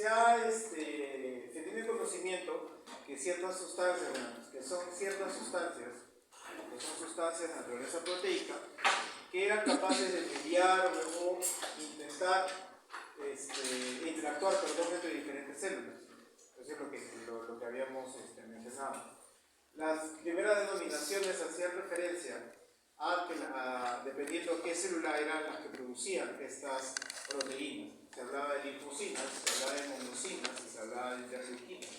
se tiene conocimiento que ciertas sustancias, que son sustancias de naturaleza proteica, que eran capaces de mediar o intentar interactuar entre diferentes células. Eso es lo que habíamos mencionado. Las primeras denominaciones hacían referencia a dependiendo qué célula eran las que producían estas proteínas. Se hablaba de linfocinas, se hablaba de monocinas y se hablaba de interleuquinas.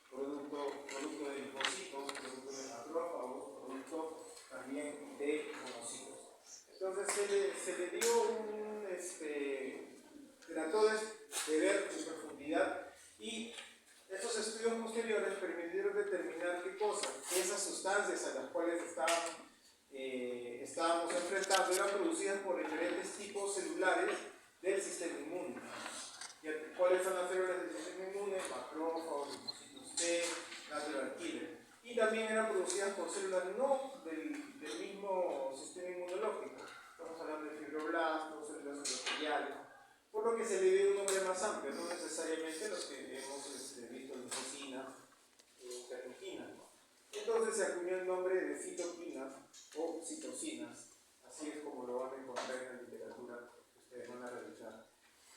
Producto de linfocitos, producto de macrófagos, producto también de monocitos. Entonces se le dio trató de ver en profundidad, y estos estudios posteriores permitieron determinar qué cosas, que esas sustancias a las cuales estábamos enfrentando eran producidas por diferentes tipos celulares del sistema inmune. ¿Cuáles son las células del sistema inmune? Macrófagos, linfocitos T, natural killer. Y también eran producidas por células no del mismo sistema inmunológico. Estamos hablando de fibroblastos, células endoteliales, por lo que se le dio un nombre más amplio, no necesariamente los que hemos visto, linfocinas, interleuquinas. Entonces se acuñó el nombre de citoquinas o citocinas, así es como lo van a encontrar en la literatura que ustedes van a revisar.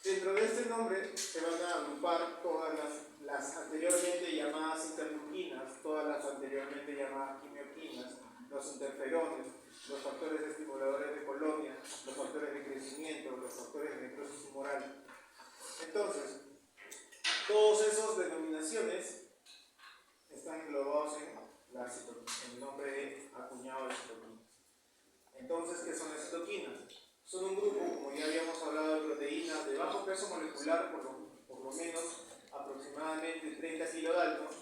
Dentro de este nombre se van a agrupar todas las anteriormente llamadas interleuquinas, todas las anteriormente llamadas quimioquinas, los interferones, los factores estimuladores de colonia, los factores de crecimiento, los factores de necrosis tumoral. Entonces, todas esas denominaciones están englobados en el nombre de acuñado de citoquinas. Entonces, ¿qué son las citoquinas? Son un grupo, como ya habíamos hablado, de proteínas de bajo peso molecular, por lo menos aproximadamente 30 kilodaltons,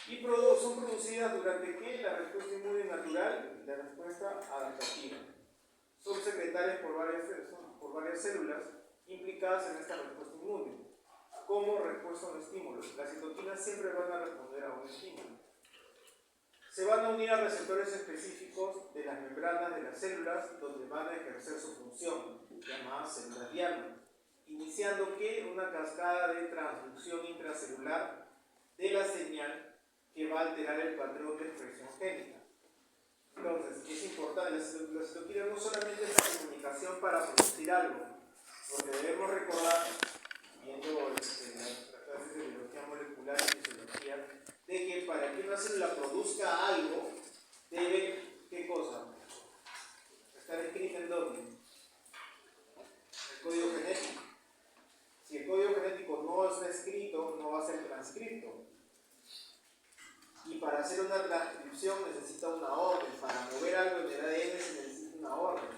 y son producidas durante ¿qué? La respuesta inmune natural y la respuesta adaptativa. Son secretadas por varias células implicadas en esta respuesta inmune, como respuesta a un estímulo. Las citoquinas siempre van a responder a un estímulo. Se van a unir a receptores específicos de las membranas de las células, donde van a ejercer su función, llamada célula diana, iniciando una cascada de transducción intracelular de la señal que va a alterar el patrón de expresión génica. Entonces, es importante, la citoquina no solamente es la comunicación para producir algo, porque debemos recordar, viendo las clases de biología molecular y fisiología, de que para que una célula produzca algo, debe, ¿qué cosa? Estar escrita en dónde? El código genético. Si el código genético no está escrito, no va a ser transcrito. Y para hacer una transcripción necesita una orden. Para mover algo en el ADN se necesita una orden.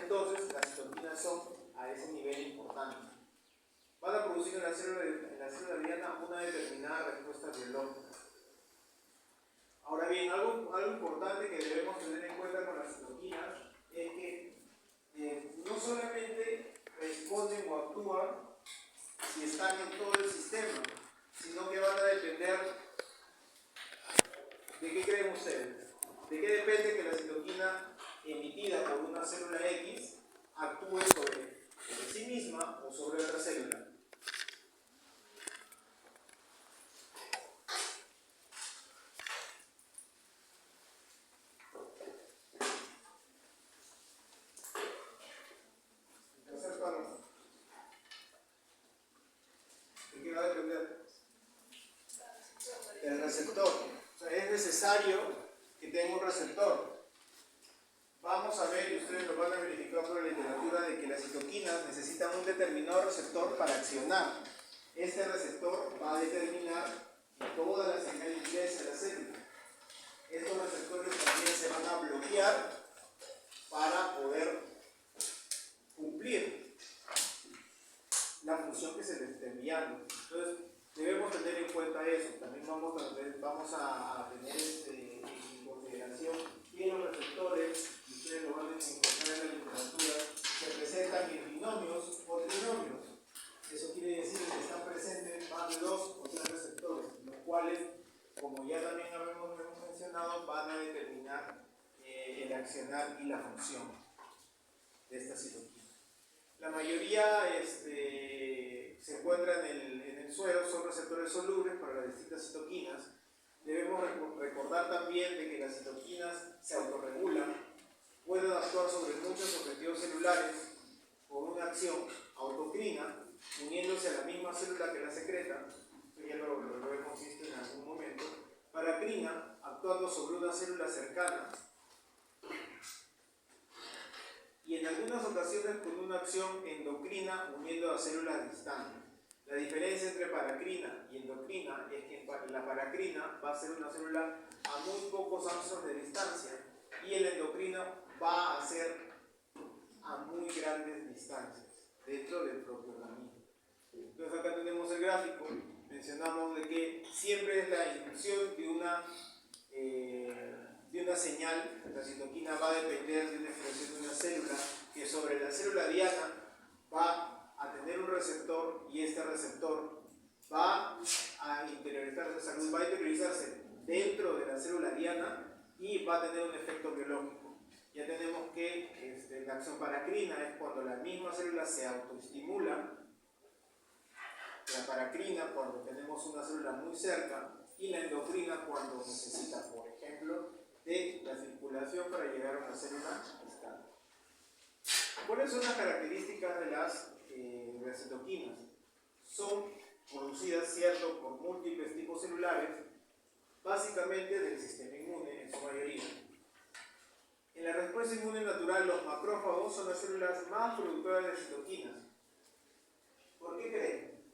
Entonces, las citoquinas son a ese nivel importante. Van a producir en la célula diana una determinada respuesta biológica. Ahora bien, algo importante que debemos tener en cuenta con las citoquinas es que no solamente responden o actúan si están en todo el sistema, sino que van a depender. ¿De qué creen ustedes? ¿De qué depende que la citoquina emitida por una célula X actúe sobre sí misma o sobre otra célula? En tercer párrafo. ¿De qué va a depender? El receptor. O sea, es necesario que tenga un receptor. Vamos a ver, y ustedes lo van a verificar por la literatura, de que las citoquinas necesitan un determinado receptor para accionar. Este receptor va a determinar que toda la señal ingrese a la célula. Estos receptores también se van a bloquear para poder cumplir la función que se les está enviando. Entonces, debemos tener en cuenta eso. También vamos a tener en consideración que los receptores, y ustedes lo van a encontrar en la literatura, se presentan en binomios o trinomios. Eso quiere decir que están presentes más de 2 o 3 receptores, los cuales, como ya también hemos mencionado, van a determinar el accionar y la función de esta citoquina. La mayoría se encuentran en el suero son receptores solubles para las distintas citoquinas. Debemos recordar también de que las citoquinas se autorregulan, pueden actuar sobre muchos objetivos celulares con una acción autocrina, uniéndose a la misma célula que la secreta, esto ya lo hemos visto en algún momento, paracrina, actuando sobre una célula cercana, y en algunas ocasiones con una acción endocrina uniendo a células distantes. La diferencia entre paracrina y endocrina es que la paracrina va a ser una célula a muy pocos angstrom de distancia y la endocrina va a ser a muy grandes distancias dentro del propio organismo. Entonces acá tenemos el gráfico, mencionamos de que siempre es la inducción de una señal. La citoquina va a depender de una expresión de una célula que sobre la célula diana va a tener un receptor y este receptor va a interiorizarse dentro de la célula diana y va a tener un efecto biológico. Ya tenemos que la acción paracrina es cuando la misma célula se autoestimula, la paracrina cuando tenemos una célula muy cerca y la endocrina cuando necesita, por ejemplo, de la circulación para llegar a una célula distante. ¿Cuáles son las características de las citoquinas? Son producidas, cierto, por múltiples tipos celulares, básicamente del sistema inmune en su mayoría. En la respuesta inmune natural, los macrófagos son las células más productoras de citoquinas. ¿Por qué creen?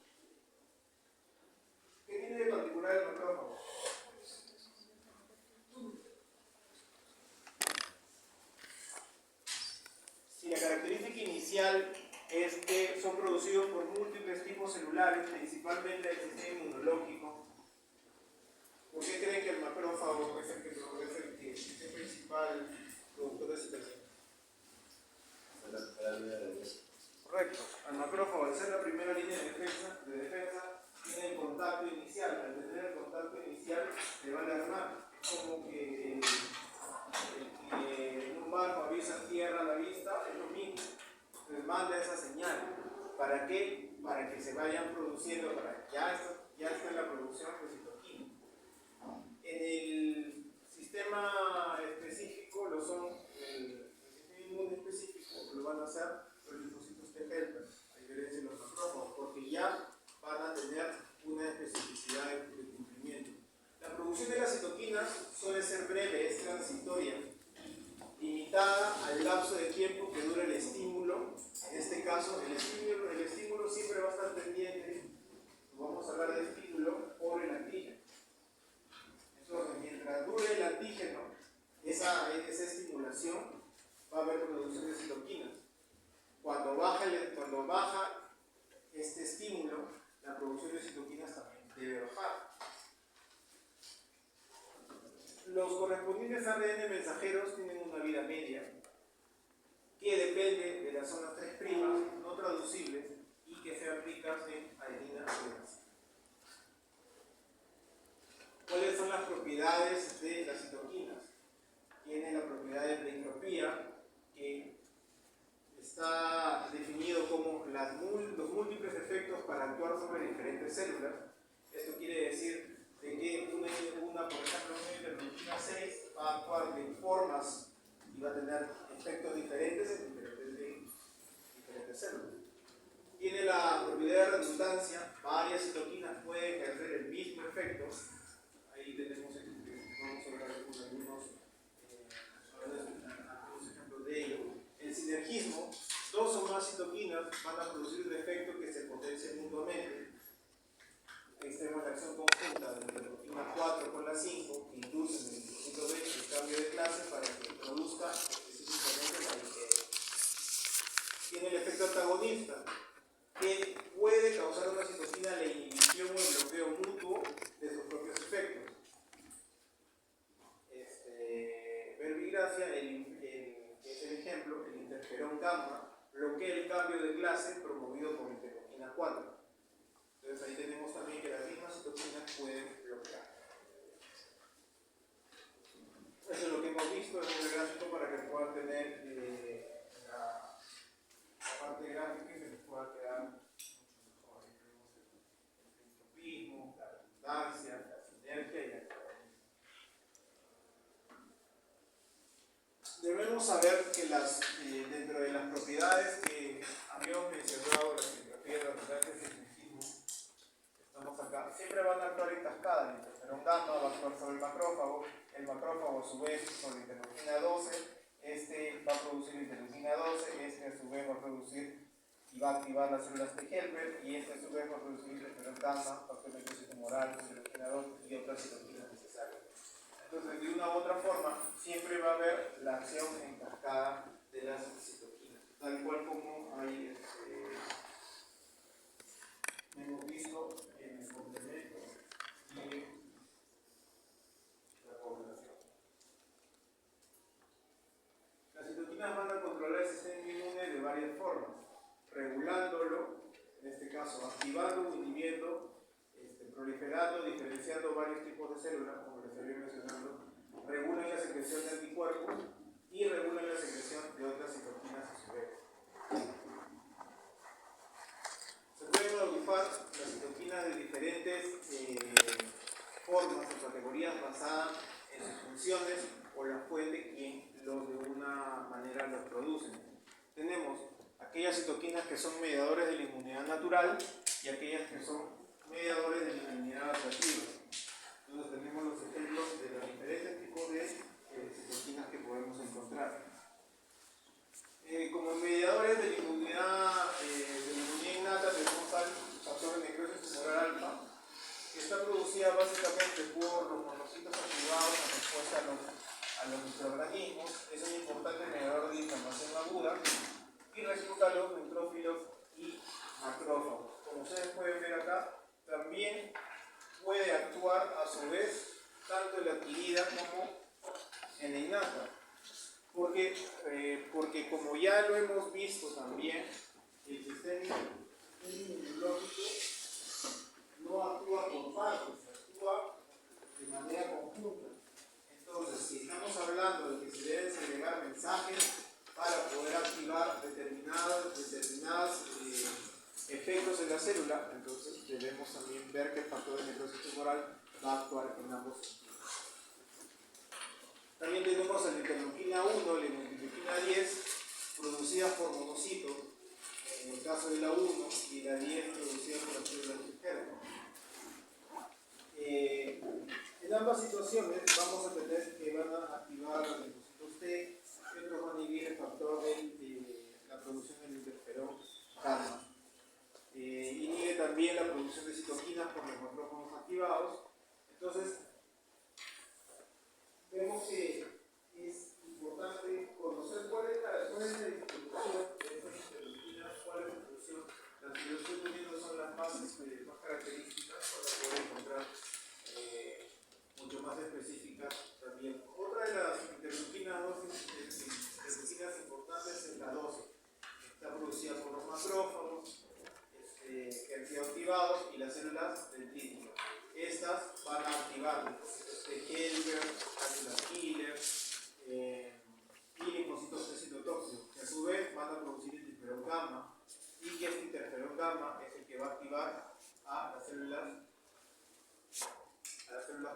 ¿Qué tiene de particular el macrófago? Si la característica inicial es que son producidos por múltiples tipos celulares, principalmente del sistema inmunológico, ¿por qué creen que el macrófago es el principal productor de citoquinas? Correcto. El macrófago, al ser la primera línea de defensa, tiene el contacto inicial. Al tener el contacto inicial, le va a alarmar. Es como que en un barco avisa tierra a la vista, es lo mismo. Les manda esa señal. ¿Para qué? Para que se vayan produciendo, para que ya está en la producción de citoquina. En el sistema específico, el sistema inmune específico lo van a hacer los linfocitos T helper, a diferencia de los macrófagos, porque ya van a tener una especificidad de cumplimiento. La producción de las citoquinas suele ser breve, es transitoria, limitada al lapso de tiempo que dura el estímulo. En este caso, el estímulo siempre va a estar pendiente, vamos a hablar de estímulo por el antígeno. Entonces, mientras dure el antígeno, esa estimulación, va a haber producción de citoquinas. Cuando baja este estímulo, la producción de citoquinas también debe bajar. Los correspondientes ARN mensajeros tienen una vida media que depende de las zonas 3' no traducibles y que sean ricas en adenina adenosina. ¿Cuáles son las propiedades de las citoquinas? Tiene la propiedad de pleitropía, que está definido como los múltiples efectos para actuar sobre diferentes células. Esto quiere decir de que por ejemplo, una interleucina 6 va a actuar de formas y va a tener efectos diferentes en diferentes células. Tiene la propiedad de redundancia, varias citoquinas pueden ejercer el mismo efecto. Ahí tenemos, vamos a hablar algunos ejemplos de ello. El sinergismo, dos o más citoquinas van a producir un efecto que se potencia mutuamente. Tenemos la acción conjunta de la interleucina 4 con la 5, que inducen el linfocito B el cambio de clase para que produzca específicamente la IgE. Tiene el efecto antagonista, que puede causar una citoquina la inhibición o el bloqueo mutuo de sus propios efectos. Verbigracia, que es el ejemplo, el interferón gamma, bloquea el cambio de clase promovido por la interleucina 4. Entonces ahí tenemos también que las mismas citoquinas pueden bloquear. Eso es lo que hemos visto en el gráfico para que puedan tener la parte gráfica. podemos saber que dentro de las propiedades que habíamos mencionado, las propiedades del mecanismo, estamos acá, siempre van a actuar en cascada. El interferón gamma va a actuar sobre el macrófago a su vez sobre interleucina 12, este va a producir interleucina 12, este a su vez va a producir y va a activar las células T helper, y este a su vez va a producir interferón gamma, factor necrósis tumoral, interleucina 2 y otras citoquinas necesarias. Entonces, de una u otra forma, siempre va a haber la acción en cascada de las citoquinas, tal cual como hay, hemos visto en el complemento y la coordinación. Las citoquinas van a controlar el sistema inmune de varias formas, regulándolo, en este caso activando o inhibiendo, proliferando, diferenciando varios tipos de células, como les había mencionado, regulan la secreción de anticuerpos y regulan la secreción de otras citoquinas a su vez. Se pueden agrupar las citoquinas de diferentes formas o categorías basadas en sus funciones o la fuente quien de una manera los producen. Tenemos aquellas citoquinas que son mediadores de la inmunidad natural y aquellas que son mediadores de la inmunidad adaptativa. Entonces tenemos los ejemplos de los diferentes tipos de citoquinas que podemos encontrar. Como mediadores de la inmunidad innata tenemos al factor de necrosis tumoral alfa, que está producida básicamente por los monocitos activados en respuesta a los microorganismos. Es un importante mediador de inflamación aguda y recluta a los neutrófilos y macrófagos. Como ustedes pueden ver acá, también puede actuar a su vez tanto en la adquirida como en la innata. Porque como ya lo hemos visto también, el sistema inmunológico no actúa por partes, actúa de manera conjunta. Entonces, si estamos hablando de que se deben segregar mensajes para poder activar determinados efectos en la célula, entonces debemos también ver que el factor de necrosis tumoral va a actuar en ambos sentidos. También tenemos la interleuquina 1, la interleuquina 10, producidas por monocitos, en el caso de la 1, y la 10 producida por las células T. En ambas situaciones vamos a tener que van a activar los linfocitos T, y otros van a inhibir el factor de la producción del interferón gamma. Inhibe también la producción de citoquinas por los macrófagos activados. Entonces, vemos que es importante conocer cuál es la distribución de estas interleuquinas, cuál es la función. Las que yo estoy poniendo son las más características para poder encontrar mucho más específicas también. Otra de las interleuquinas importantes es la 12, que está producida por los macrófagos, que han sido activados, y las células dendríticas. Estas van a activar linfocitos T helper, células killer y linfocitos T citotóxicos, que a su vez van a producir interferón gamma, y que este interferón gamma es el que va a activar a las células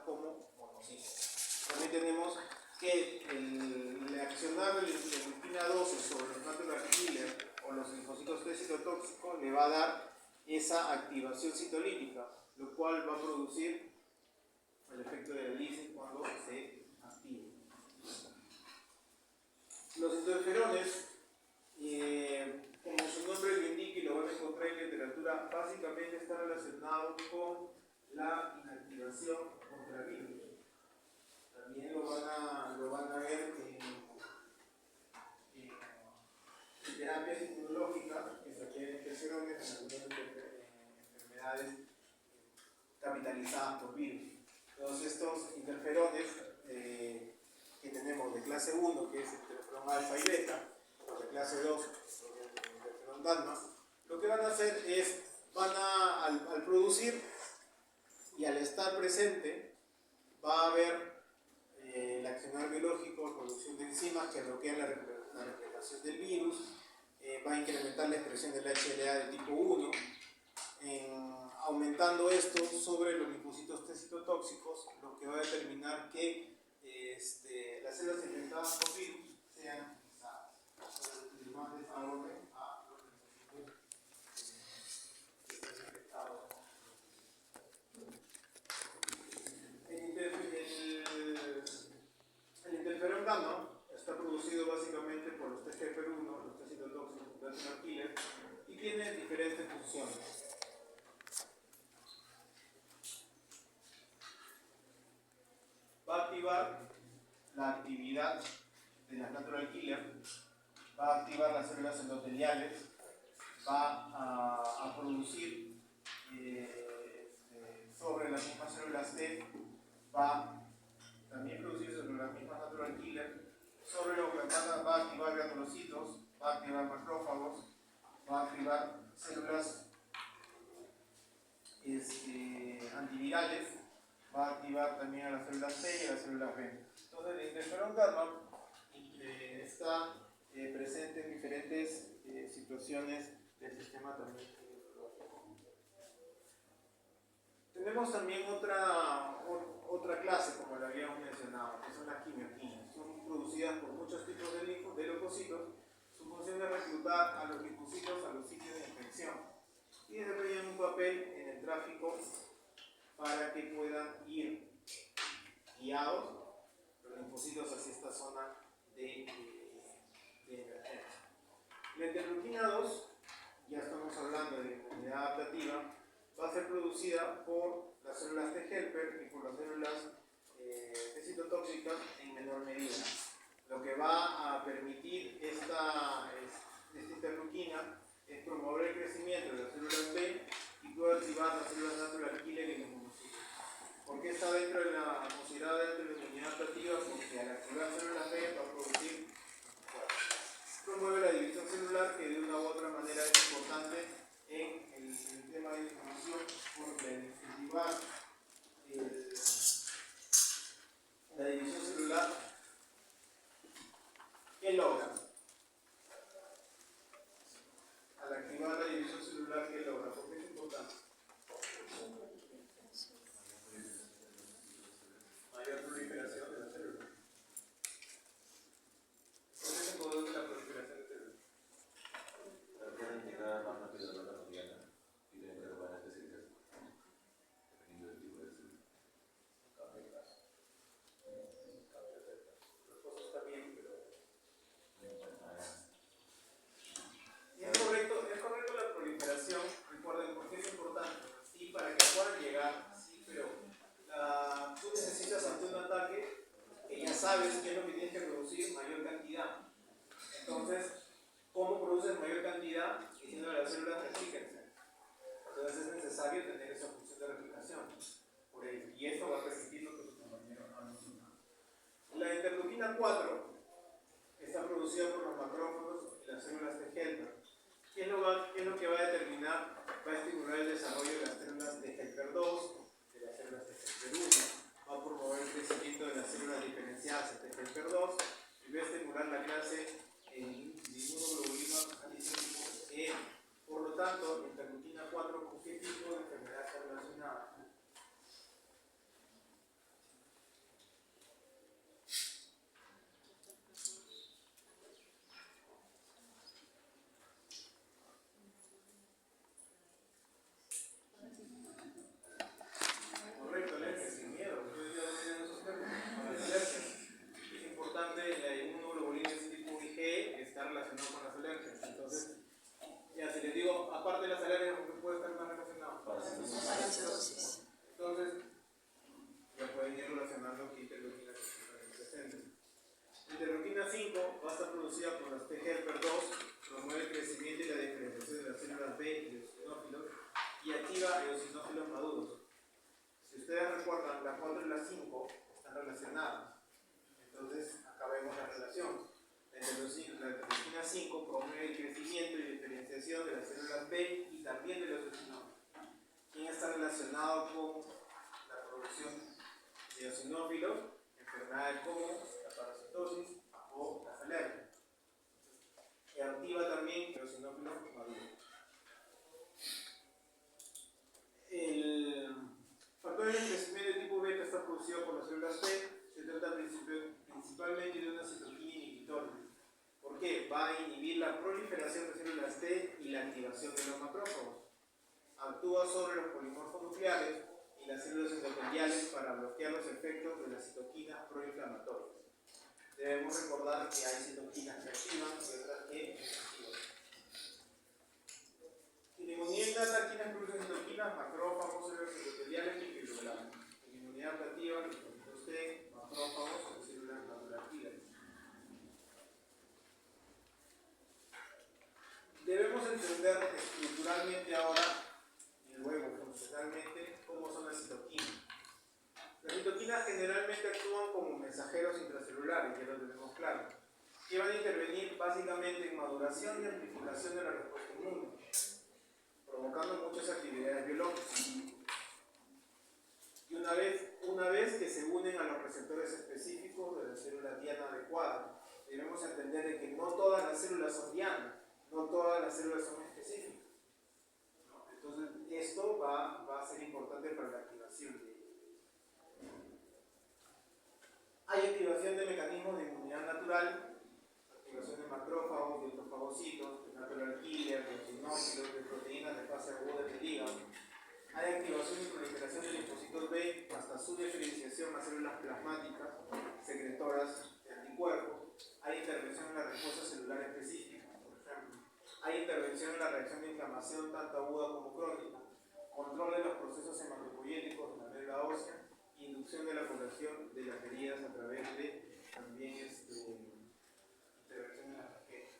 como monocitos. También tenemos que el accionar de la interleuquina 12 sobre los natural killer o los linfocitos T citotóxicos le va a dar esa activación citolítica, lo cual va a producir el efecto de la lisis cuando se active. Los interferones, como su nombre lo indica y lo van a encontrar en la literatura, básicamente están relacionados con la inactivación contra virus. También lo van a ver en terapias inmunológicas, que se requieren interferones en algunas enfermedades capitalizadas por virus. Todos estos interferones que tenemos de clase 1, que es el interferón alfa y beta, o de clase 2, que es el interferón gamma, lo que van a hacer es, al producir y al estar presente, va a haber el accionar biológico, producción de enzimas que bloquean la replicación del virus, va a incrementar la expresión del HLA de tipo 1, aumentando esto sobre los linfocitos T citotóxicos, lo que va a determinar que las células infectadas por virus sean usadas. Entonces, el más desfavorable a los linfocitos infectados. El interferón gamma está producido básicamente por los TGF1, los T citotóxicos, platino killer, y tiene diferentes funciones. Va a activar la actividad de las natural killer, va a activar las células endoteliales, va a producir sobre las mismas células T, va también producir sobre las mismas natural killer, sobre lo que va a activar granulocitos, va a activar macrófagos, va a activar células antivirales, va a activar también a las células T y a las células B. Entonces el interferón gamma está presente en diferentes situaciones del sistema también inmunológico. Tenemos también otra clase, como la habíamos mencionado, que son las quimioquinas. Son producidas por muchos tipos de leucocitos. Su función es reclutar a los linfocitos a los sitios de infección y desempeñan un papel en el tráfico para que puedan ir guiados los linfocitos hacia esta zona de emergencia. La interleuquina 2, ya estamos hablando de inmunidad adaptativa, va a ser producida por las células T helper y por las células T citotóxicas en menor medida. Lo que va a permitir esta interleuquina es promover el crecimiento de las células B y puede activar las células natural killer en los monocitos. ¿Por qué está considerada dentro de la inmunidad adaptativa? Porque al activar células B va a producir promueve la división celular, que de una u otra manera es importante en el tema de inflamación, porque al incentivar la división celular, ¿qué logra? Al activar la división celular, ¿qué logra? ¿Por qué es importante? Mayor proliferación de la célula. ¿Cuál es el poder de la proliferación de células? Pueden integrar más rápido la cotidiana y tener buena especialización, dependiendo del tipo de célula. Las cosas están bien, pero... Y es correcto la proliferación, recuerden por qué es importante. Sí, para que puedan llegar, sí, pero tú necesitas ante un ataque que ya sabes qué es lo que tienes que producir, mayor cantidad. Entonces, ¿cómo produces mayor cantidad? Diciendo a las células replíquense. Entonces es necesario tener esa función de replicación. Por ello. Y esto va a permitir lo que tu compañero ha mencionado. La interleuquina 4 está producida por los macrófagos y las células T helper. ¿Qué es lo que va a determinar? Va a estimular el desarrollo de las células T helper 2, de las células T helper 1, va a promover el crecimiento de las células diferenciadas T helper 2 y va a estimular la clase de inmunoglobulina antigen tipo E. Por lo tanto, la interleuquina 4, ¿con qué tipo de enfermedad está relacionada? Correcto, alergia, sin miedo. Ustedes ya tienen esos términos. Con las alergias. Es importante, la inmunoglobulina tipo IG está relacionado con las alergias. Entonces, ya si les digo, aparte de las alergias, ¿con qué puede estar más relacionado? Parasitosis. Entonces, ya pueden ir relacionando qué interleuquinas están presentes. La interleuquina 5 va a estar producida por las T helper 2, promueve el crecimiento y la diferenciación de las células B y eosinófilos y activa eosinófilos maduros. Si ustedes recuerdan, la 4 y la 5 están relacionadas. Entonces, acá vemos la relación. La interleuquina 5 promueve el crecimiento y diferenciación de las células B y también de los eosinófilos. ¿Quién está relacionado con la producción de eosinófilos? Enfermedades como la parasitosis o las alergias. Y activa también los eosinófilos maduros. El factor de crecimiento de tipo beta está producido por las células T. Se trata principalmente de una citoquina inhibitoria. la proliferación de células T y la activación de los macrófagos. Actúa sobre los polimorfos nucleares y las células endoteliales para bloquear los efectos de las citoquinas proinflamatorias. Debemos recordar que hay citoquinas que activan y otras que inactivan. En inmunidad innata, ¿quiénes producen citoquinas? Macrófagos, células endoteliales y fibroblastos. En inmunidad adaptativa, linfocitos T, macrófagos y células natural killer. Debemos entender estructuralmente ahora y luego funcionalmente cómo son las citoquinas. Las citoquinas generalmente actúan como mensajeros intracelulares, ya lo tenemos claro, que van a intervenir básicamente en maduración y amplificación de la respuesta inmune, provocando muchas actividades biológicas. Y una vez que se unen a los receptores específicos de la célula diana adecuada, debemos entender de que no todas las células son dianas, no todas las células son específicas. Entonces, esto va a ser importante para la activación. Hay activación de mecanismos de inmunidad natural, activación de macrófagos, de autofagocitos, de natural killer, de eosinófilos, de proteínas de fase aguda del hígado. Hay activación y proliferación de linfocitos B hasta su diferenciación a células plasmáticas, secretoras de anticuerpos. Hay intervención en la respuesta celular específica, por ejemplo. Hay intervención en la reacción de inflamación tanto aguda como crónica. Control de los procesos hematopoyéticos en la médula ósea. Inducción de la curación de las heridas a través de también intervención en la tarjeta.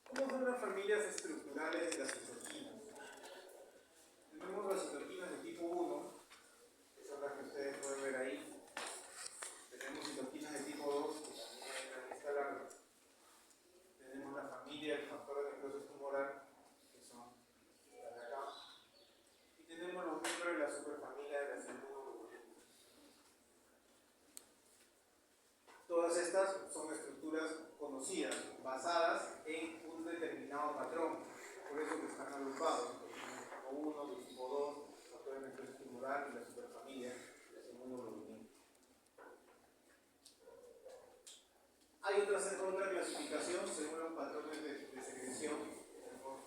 ¿Cómo son las familias estructurales de las citoquinas? Tenemos las citoquinas de tipo 1, que son las que ustedes pueden ver ahí. Tenemos citoquinas de tipo 2, que también hay una lista larga. Tenemos la familia del factor de necrosis tumoral, que son las de acá. Y tenemos los miembros de la superfamilia de las inmunoglobulinas. Todas estas son estructuras conocidas, basadas en un determinado patrón, por eso que están agrupados, tipo 1, tipo 2, factor de necrosis tumoral y la superfamilia de las inmunoglobulinas. Hay otra clasificación según los patrones de secreción, tenemos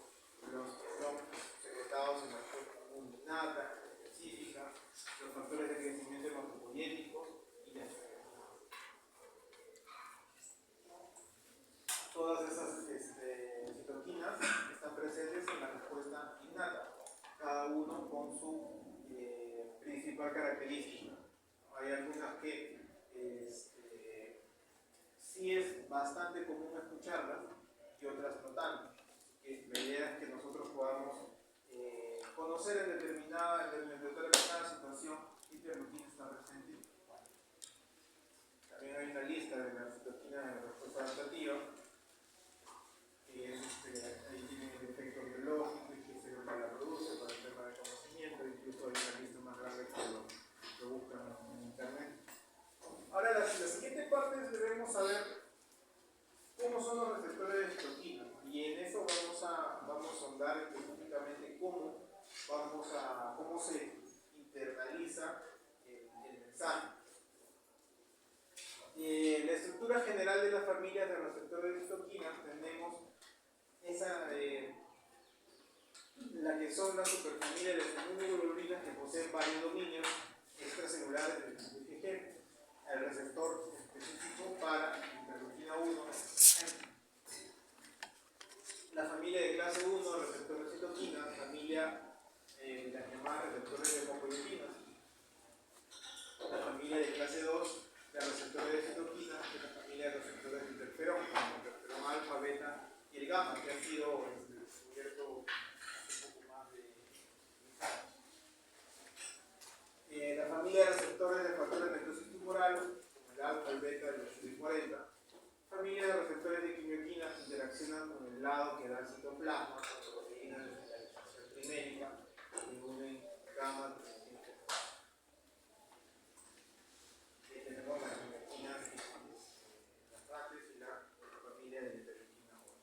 los que son secretados en la respuesta inmune innata, específica, los factores de crecimiento hematopoyéticos y la enfermedad. Todas esas citoquinas están presentes en la respuesta innata, cada uno con su principal característica. Hay algunas que sí es bastante común escucharlas y otras no tanto. La idea es que nosotros podamos conocer en determinada situación qué citoquina está presente. También hay una lista de las citoquinas de la respuesta adaptativa, que es, ahí tienen el efecto biológico y qué célula la produce para el tema de conocimiento, incluso hay una lista más grande que lo buscan en internet. Ahora, la siguiente parte es debemos saber cómo son los receptores de citoquina, y en eso vamos a ahondar específicamente cómo se internaliza el mensaje. La estructura general de las familias de receptores de citoquinas tenemos la que son la superfamilia de las inmunoglobulinas, que poseen varios dominios extracelulares del IgG. El receptor específico para interleuquina 1, la familia de clase 1, receptor de citoquinas, familia de las llamadas receptores de homopoietinas, la familia de clase 2, de receptores de citoquinas, que es la familia de receptores de interferón, como el interferón alfa, beta y el gamma, que ha sido descubierto un poco más de la familia de receptores de factores de necrosis tumoral, como el alfa, el beta y el CD40. Familia de receptores de quimioquinas que interaccionan con el lado que da el citoplasma, con proteínas de señalización trimérica, que unen gamma, tenemos las quimioquinas castrantes y la familia de interleuquina 8.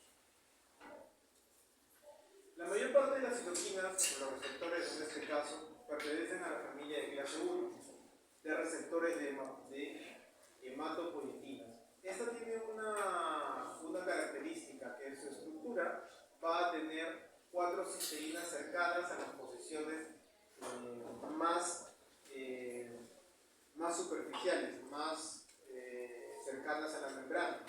La mayor parte de las citoquinas, los receptores en este caso, pertenecen a la familia de clase 1, de receptores de hematopoietinas. Esta tiene una característica, que en su estructura va a tener 4 cisteínas cercanas a las posiciones más superficiales, más cercanas a la membrana.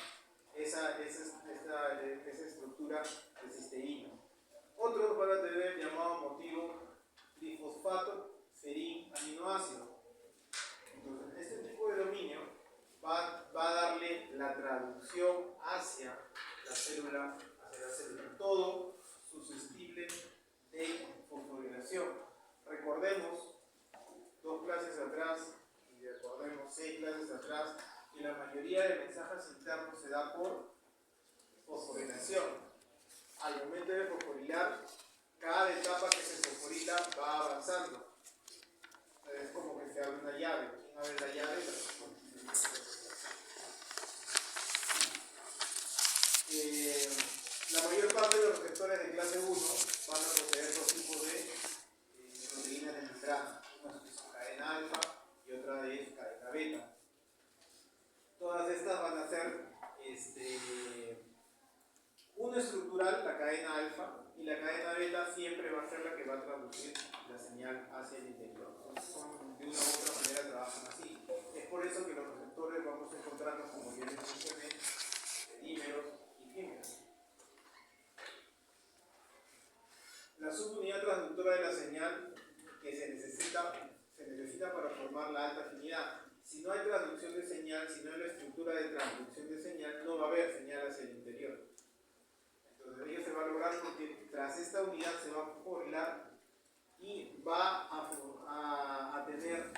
Esa estructura de cisteína. Otros van a tener el llamado motivo trifosfato serín aminoácido. Entonces, este tipo de dominio va a darle la traducción hacia la célula, todo susceptible de fosforilación. Recordemos 2 clases atrás y recordemos 6 clases atrás que la mayoría de mensajes internos se da por fosforilación. Al momento de fosforilar, cada etapa que se fosforila va avanzando. Es como que se abre una llave. ¿Quién abre la llave? La mayor parte de los receptores de clase 1 van a poseer 2 tipos de proteínas de membrana. Una es cadena alfa y otra es cadena beta. Todas estas van a ser una estructural, la cadena alfa, y la cadena beta siempre va a ser la que va a traducir la señal hacia el interior. Son, de una u otra manera trabajan así. Es por eso que los receptores vamos encontrando, como ya les mencioné, dímeros y dímeros. La subunidad transductora de la señal que se necesita para formar la alta afinidad. Si no hay transducción de señal, si no hay la estructura de transducción de señal, no va a haber señal hacia el interior. Entonces ello se va a lograr porque tras esta unidad se va a fosforilar y va a tener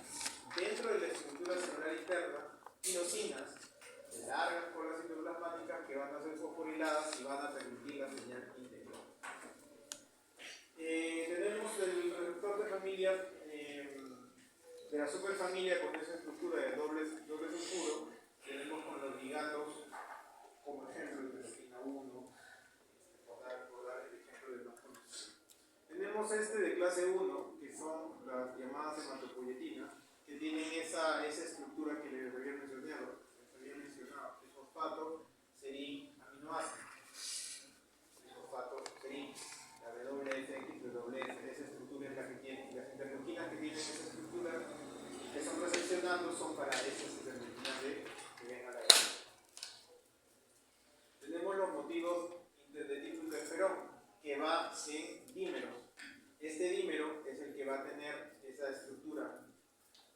dentro de la estructura celular interna tirosinas de largas colas citoplasmáticas que van a ser fosforiladas y van a permitir la señal interior. Tenemos el receptor de familia de la superfamilia con esa estructura de doble sulfuro. Tenemos con los ligandos, como ejemplo, el interleuquina 1, por dar el ejemplo de más conocido. Tenemos de clase 1, que son las llamadas hematopoyetinas, que tienen esa estructura que les había mencionado, trifosfato serín aminoácido. Trifosfato serín, la WFX, WF, esa estructura es la que tiene, y las interleuquinas que tienen esa estructura que son recepcionando son para esas interleuquinas que ven a la derecha. Tenemos los motivos de tipo interferón, que va en dímeros. Este dímero es el que va a tener esa estructura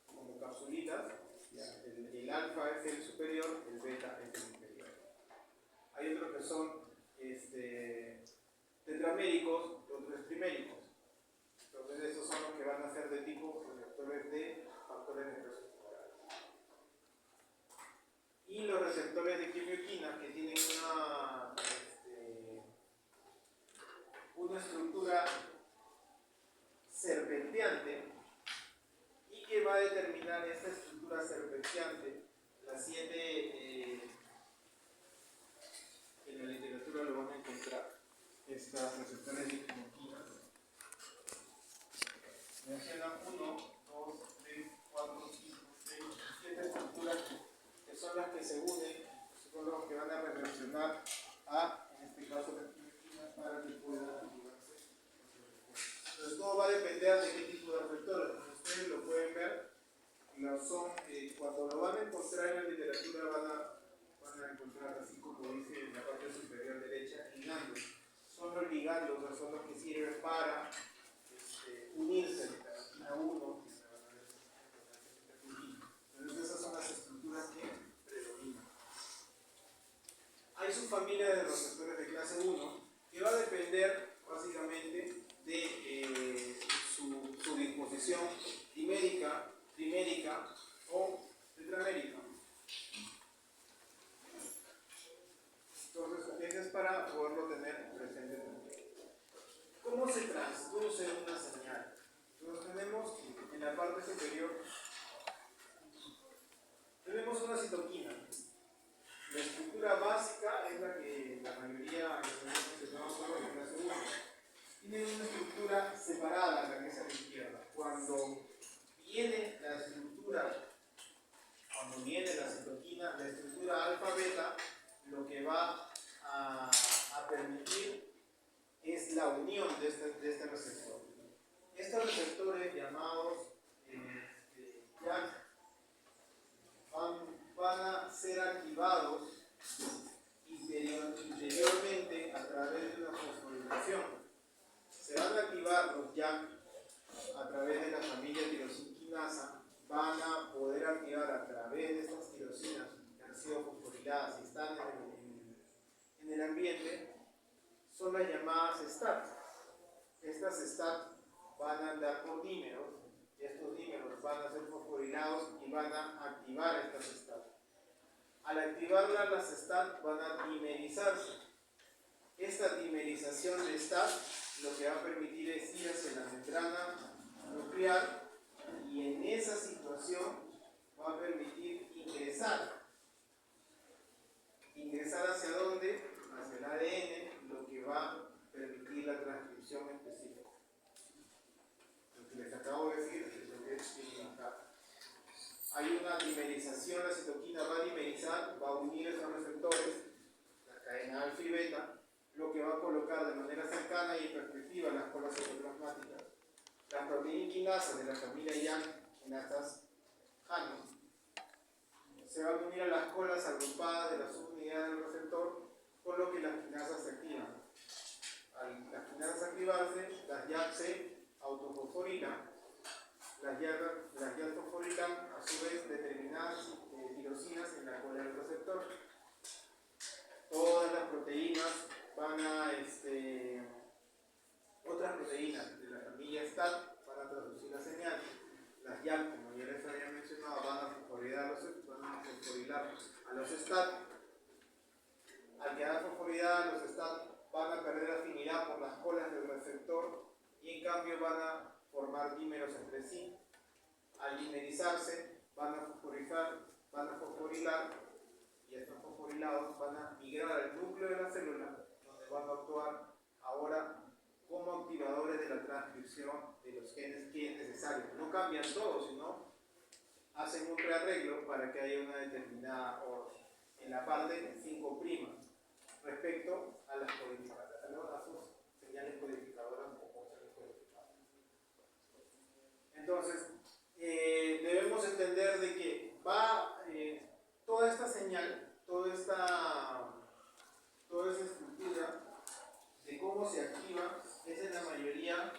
como capsulitas. El alfa es el superior, el beta es el inferior. Hay otros que son tetraméricos y otros triméricos. Entonces, esos son los que van a ser de tipo receptores de factores nerviosos tumorales. Y los receptores de quimioquina, que tienen una estructura serpenteante y que va a determinar esta estructura serpenteante, las 7 en la literatura lo van a encontrar, estas receptores de quimioquina. Mencionan 1, 2, 3, 4, 5, 6, 7 estructuras que son las que se unen, son los que van a reaccionar a, en este caso, la quimioquina para que pueda activarse. Entonces todo va a depender de qué tipo de receptores. Como ustedes lo pueden ver, cuando lo van a encontrar en la literatura van a encontrar, así como dice en la parte superior derecha, ligandos. Son los ligandos, o son los que sirven para unirse a uno. Entonces esas son las estructuras que predominan. Hay subfamilias de receptores de clase 1 que va a depender básicamente de su disposición dimérica, trimérica o tetramérica. Entonces, eso es para poderlo tener presente también. ¿Cómo se transduce una señal? Entonces tenemos en la parte superior, tenemos una citoquina. La estructura básica es la que la mayoría de los clase 1 tienen una estructura separada, la que es a la izquierda. Cuando a través de la familia tirosinquinasa van a poder activar a través de estas tirosinas que han sido fosforiladas y están en el ambiente, son las llamadas STAT. Estas STAT van a andar por dímeros, y estos dímeros van a ser fosforilados y van a activar estas STAT. Al activarlas, las STAT van a dimerizarse. Esta dimerización de STAT lo que va a permitir es ir hacia la membrana nuclear, y en esa situación va a permitir ingresar. ¿Ingresar hacia dónde? Hacia el ADN, lo que va a permitir la transcripción específica. Lo que les acabo de decir es lo que es acá. Hay una dimerización, la citoquina va a dimerizar, va a unir esos receptores, la cadena alfa y beta, lo que va a colocar de manera cercana y en perspectiva las colas citoplasmáticas. Las proteinquinasas de la familia YAG, quinasas HANO, se van a unir a las colas agrupadas de la subunidad del receptor, por lo que las quinasas se activan. Al las quinasas activarse, las YAG se autofosforilan. Las YAG fosforilan a su vez determinadas tirosinas en la cola del receptor. Todas las proteínas van a, otras proteínas de la familia STAT van a traducir la señal. Las YAG, como ya les había mencionado, van a fosforilar a los STAT. Al quedar fosforilada, los STAT van a perder afinidad por las colas del receptor y en cambio van a formar dímeros entre sí. Al dimerizarse, van a fosforilar, y estos fosforilados van a migrar al núcleo de la célula, donde van a actuar ahora como activadores de la transcripción de los genes que es necesario. No cambian todo, sino hacen un rearreglo para que haya una determinada orden en la parte 5' respecto a las codificadoras, a sus señales codificadoras o funciones codificadoras. Entonces, debemos entender de que toda esta señal, toda esa estructura de cómo se activa es en la mayoría